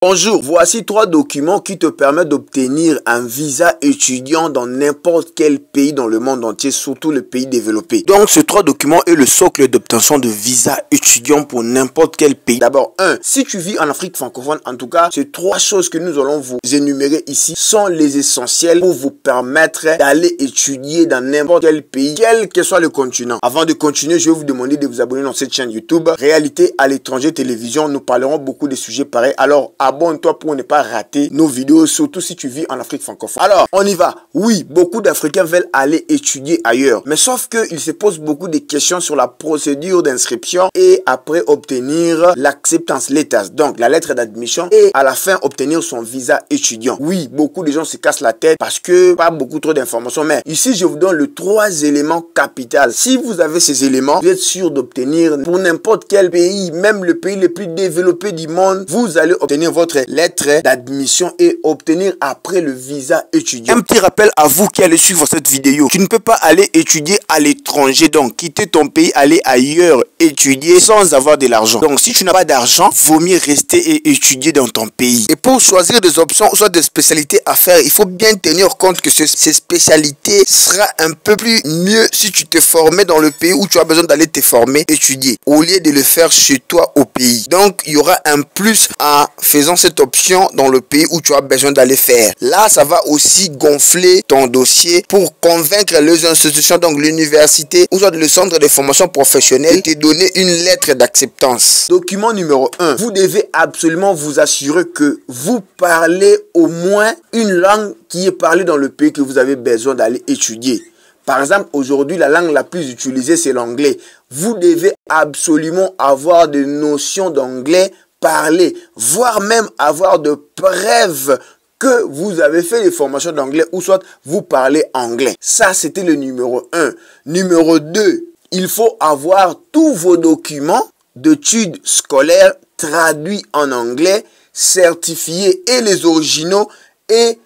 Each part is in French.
Bonjour, voici 3 documents qui te permettent d'obtenir un visa étudiant dans n'importe quel pays dans le monde entier, surtout les pays développés. Donc, ces 3 documents est le socle d'obtention de visa étudiant pour n'importe quel pays. D'abord, si tu vis en Afrique francophone, en tout cas, ces 3 choses que nous allons vous énumérer ici sont les essentiels pour vous permettre d'aller étudier dans n'importe quel pays, quel que soit le continent. Avant de continuer, je vais vous demander de vous abonner dans cette chaîne YouTube. Réalité à l'étranger télévision, nous parlerons beaucoup de sujets pareils. Alors, abonne-toi pour ne pas rater nos vidéos, surtout si tu vis en Afrique francophone. Alors, on y va. Oui, beaucoup d'Africains veulent aller étudier ailleurs. Mais sauf qu'ils se posent beaucoup de questions sur la procédure d'inscription et après obtenir l'acceptance letters, donc la lettre d'admission, et à la fin obtenir son visa étudiant. Oui, beaucoup de gens se cassent la tête parce que pas beaucoup trop d'informations. Mais ici, je vous donne les 3 éléments capitaux. Si vous avez ces éléments, vous êtes sûr d'obtenir pour n'importe quel pays, même le pays le plus développé du monde, vous allez obtenir votre lettre d'admission et obtenir après le visa étudiant. Un petit rappel à vous qui allez suivre cette vidéo. Tu ne peux pas aller étudier à l'étranger, donc quitter ton pays, aller ailleurs étudier sans avoir de l'argent. Donc si tu n'as pas d'argent, vaut mieux rester et étudier dans ton pays. Et pour choisir des options, soit des spécialités à faire, il faut bien tenir compte que ces spécialités sera un peu plus mieux si tu te formais dans le pays où tu as besoin d'aller te former, étudier, au lieu de le faire chez toi au pays. Donc il y aura un plus en faisant cette option dans le pays où tu as besoin d'aller faire. Là, ça va aussi gonfler ton dossier pour convaincre les institutions, donc l'université ou soit le centre de formation professionnelle, de te donner une lettre d'acceptance. Document numéro 1. Vous devez absolument vous assurer que vous parlez au moins une langue qui est parlée dans le pays que vous avez besoin d'aller étudier. Par exemple, aujourd'hui, la langue la plus utilisée, c'est l'anglais. Vous devez absolument avoir des notions d'anglais parler, voire même avoir de preuves que vous avez fait des formations d'anglais ou soit vous parlez anglais. Ça, c'était le numéro 1. Numéro 2, il faut avoir tous vos documents d'études scolaires traduits en anglais, certifiés et les originaux et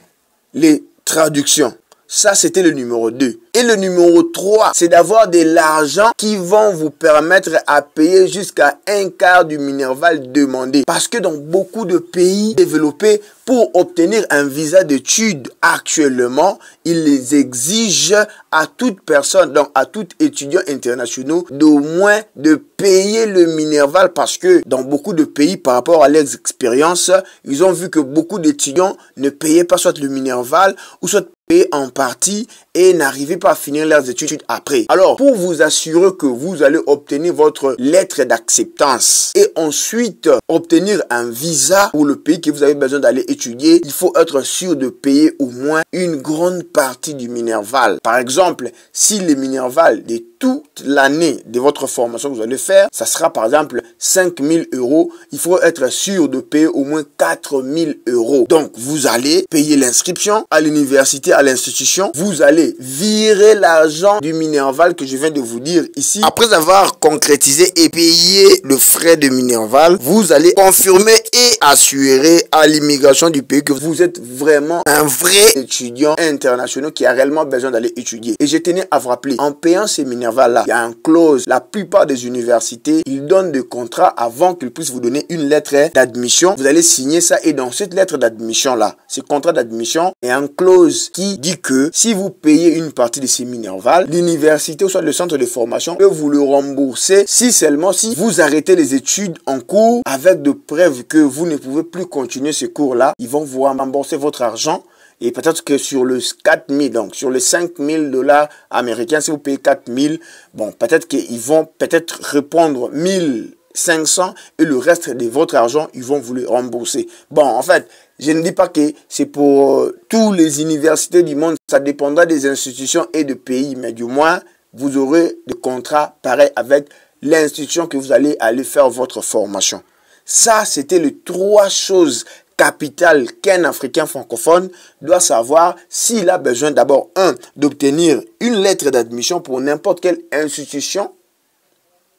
les traductions. Ça, c'était le numéro 2. Et le numéro 3, c'est d'avoir de l'argent qui vont vous permettre à payer jusqu'à 1/4 du minerval demandé. Parce que dans beaucoup de pays développés, pour obtenir un visa d'études actuellement, ils les exigent à toute personne, donc à tout étudiant international, d'au moins de payer le minerval parce que dans beaucoup de pays, par rapport à leurs expériences, ils ont vu que beaucoup d'étudiants ne payaient pas soit le minerval ou soit payaient en partie et n'arrivaient pas à finir leurs études après. Alors, pour vous assurer que vous allez obtenir votre lettre d'acceptance et ensuite obtenir un visa pour le pays que vous avez besoin d'aller étudier, il faut être sûr de payer au moins une grande partie du minerval. Par exemple, si le minerval de toute l'année de votre formation que vous allez faire, ça sera par exemple 5 000 €, il faut être sûr de payer au moins 4 000 €. Donc, vous allez payer l'inscription à l'université, à l'institution, vous allez virer l'argent du minerval que je viens de vous dire ici. Après avoir concrétisé et payé le frais de minerval, vous allez confirmer et assurer à l'immigration du pays que vous êtes vraiment un vrai étudiant international qui a réellement besoin d'aller étudier. Et je tenais à vous rappeler, en payant ces minervals-là, il y a une clause. La plupart des universités, ils donnent des contrats avant qu'ils puissent vous donner une lettre d'admission. Vous allez signer ça et dans cette lettre d'admission-là, ce contrat d'admission, il y a une clause qui dit que si vous payez une partie de ces minervals, l'université ou soit le centre de formation peut vous le rembourser si seulement si vous arrêtez les études en cours avec de preuves que vous ne pouvez plus continuer ce cours-là. Ils vont vous rembourser votre argent. Et peut-être que sur le 4 000, donc sur les 5 000 $ américains, si vous payez 4 000, bon, peut-être qu'ils vont peut-être répondre 1 500 et le reste de votre argent, ils vont vous le rembourser. Bon, en fait, je ne dis pas que c'est pour toutes les universités du monde. Ça dépendra des institutions et des pays, mais du moins, vous aurez des contrats pareils avec l'institution que vous allez aller faire votre formation. Ça, c'était les 3 choses capitales qu'un Africain francophone doit savoir s'il a besoin d'abord, d'obtenir une lettre d'admission pour n'importe quelle institution,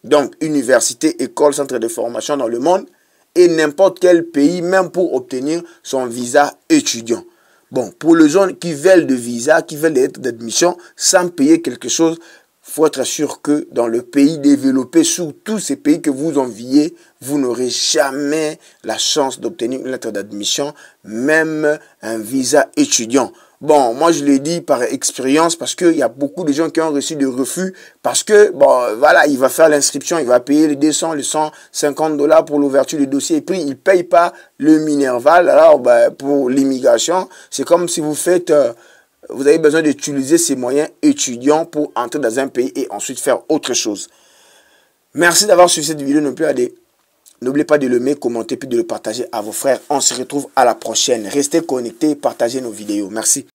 donc université, école, centre de formation dans le monde, et n'importe quel pays, même pour obtenir son visa étudiant. Bon, pour les gens qui veulent de visa, qui veulent des lettres d'admission sans payer quelque chose, faut être sûr que dans le pays développé, sur tous ces pays que vous enviez, vous n'aurez jamais la chance d'obtenir une lettre d'admission, même un visa étudiant. Bon, moi je le dis par expérience parce qu'il y a beaucoup de gens qui ont reçu des refus parce que, bon, voilà, il va faire l'inscription, il va payer les 200, les 150 $ pour l'ouverture du dossier et puis il ne paye pas le Minerval. Alors, ben, pour l'immigration, c'est comme si vous faites, vous avez besoin d'utiliser ces moyens étudiants pour entrer dans un pays et ensuite faire autre chose. Merci d'avoir suivi cette vidéo. N'oubliez pas de l'aimer, commenter puis de le partager à vos frères. On se retrouve à la prochaine. Restez connectés et partagez nos vidéos. Merci.